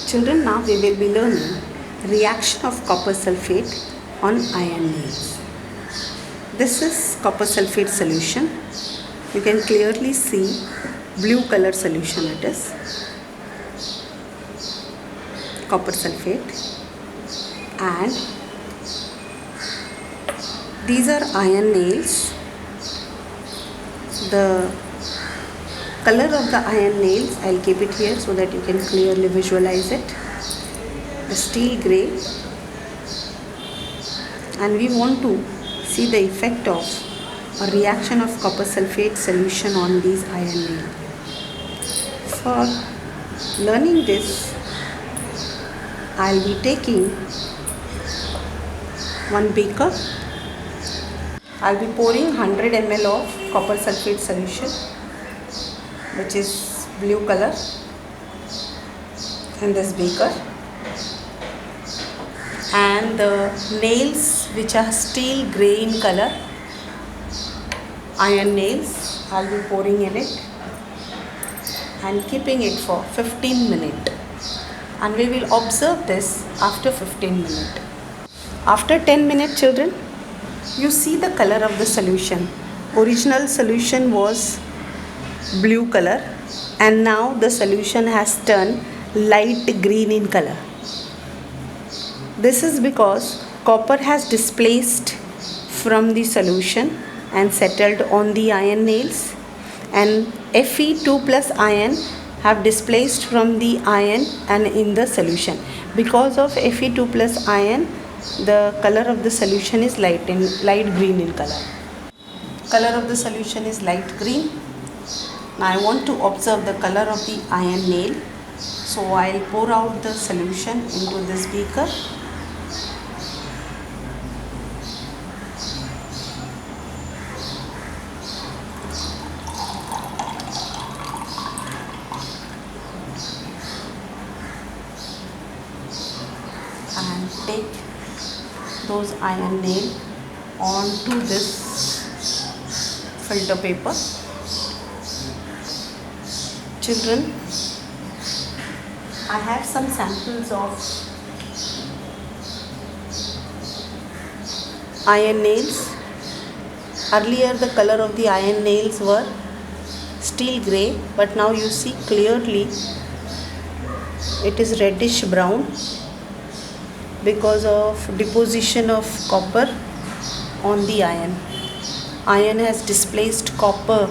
Children, now we will be learning reaction of copper sulfate on iron nails. This is copper sulfate solution. You can clearly see blue color solution it is. Copper sulfate, and these are iron nails. The color of the iron nails, I'll keep it here so that you can clearly visualize it. The steel grey, and we want to see the effect of a reaction of copper sulfate solution on these iron nails. For learning this, I'll be taking one beaker. I'll be pouring 100 ml of copper sulfate solution, which is blue color, in this beaker, and the nails which are steel grey in color, iron nails, I'll be pouring in it and keeping it for 15 minutes, and we will observe this after 15 minutes. After 10 minutes, children, you see the color of the solution. Original solution was blue color, and now the solution has turned light green in color. This is because copper has displaced from the solution and settled on the iron nails, and Fe2 plus ion have displaced from the iron and in the solution. Because of Fe2 plus ion, the color of the solution is light green in color. Color of the solution is light green. Now I want to observe the color of the iron nail. So I'll pour out the solution into this beaker. And take those iron nail onto this filter paper. Children, I have some samples of iron nails. Earlier the color of the iron nails were steel grey, but now you see clearly it is reddish brown because of deposition of copper on the iron. Iron has displaced copper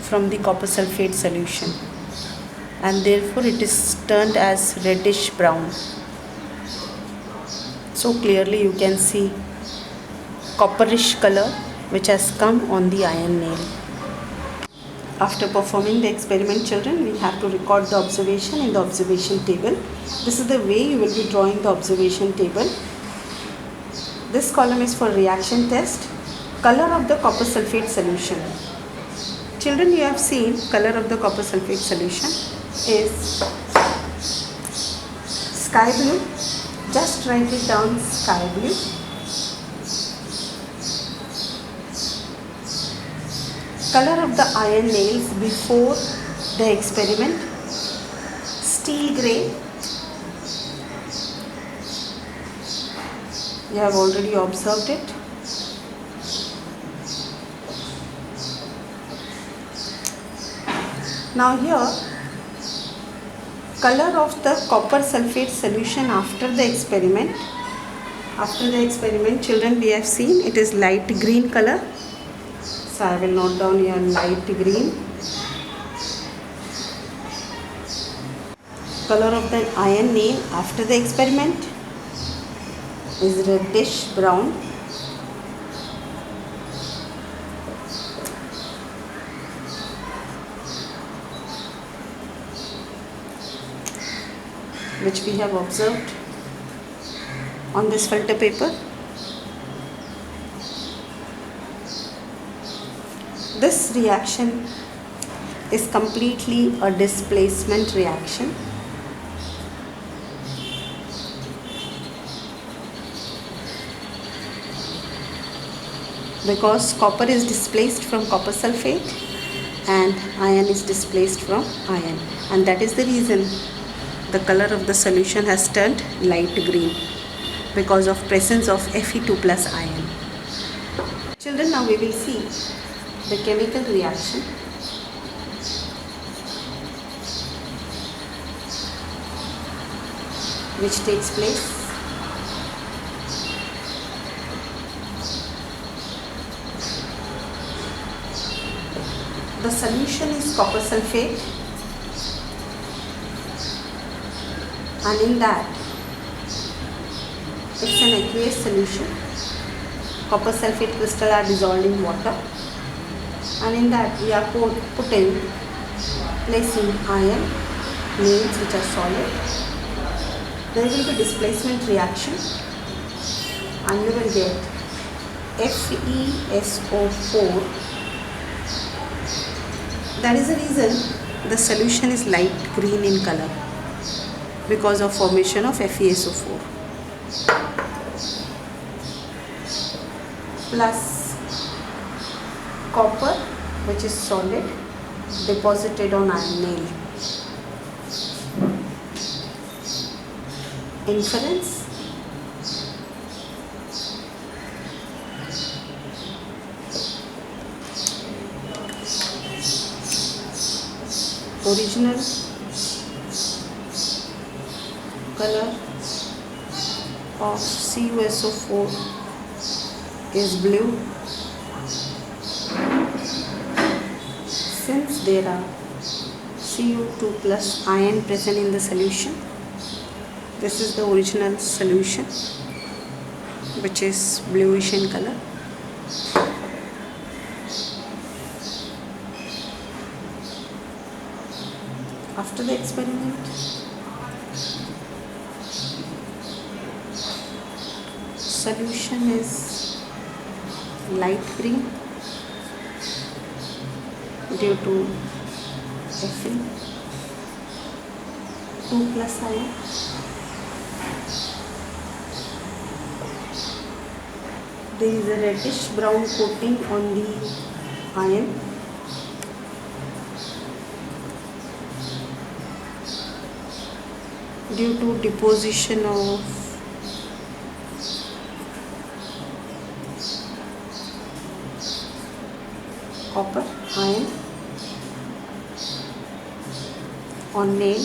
from the copper sulfate solution, and therefore it is turned as reddish brown. So clearly you can see copperish color which has come on the iron nail. After performing the experiment, children, we have to record the observation in the observation table. This is the way you will be drawing the observation table. This column is for reaction test. Color of the copper sulfate solution. Children, you have seen color of the copper sulfate solution is sky blue. Just write it down, sky blue. Color of the iron nails before the experiment, steel grey. You have already observed it. Now here, color of the copper sulfate solution after the experiment. After the experiment, children, we have seen it is light green color. So I will note down here light green. Color of the iron nail after the experiment is reddish brown. Which we have observed on this filter paper. This reaction is completely a displacement reaction. Because copper is displaced from copper sulfate and iron is displaced from iron, and that is the reason the color of the solution has turned light green because of presence of Fe2 plus ion. Children, now we will see the chemical reaction. Which takes place the solution is copper sulfate, and in that it's an aqueous solution. Copper sulfate crystal are dissolved in water, and in that we are placing iron nails which are solid. There will be displacement reaction and you will get FeSO4. That is the reason the solution is light green in color, because of formation of FeSO4 plus copper, which is solid, deposited on iron nail. Inference: original color of CuSO4 is blue. Since there are Cu2 plus ion present in the solution, this is the original solution, which is bluish in color. After the experiment, solution is light green due to Fe2 plus ion. There is a reddish brown coating on the iron. Due to deposition of copper ion on nail.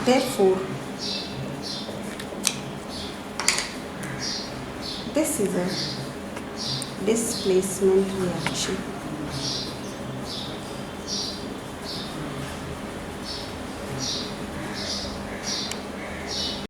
Therefore, this is a displacement reaction.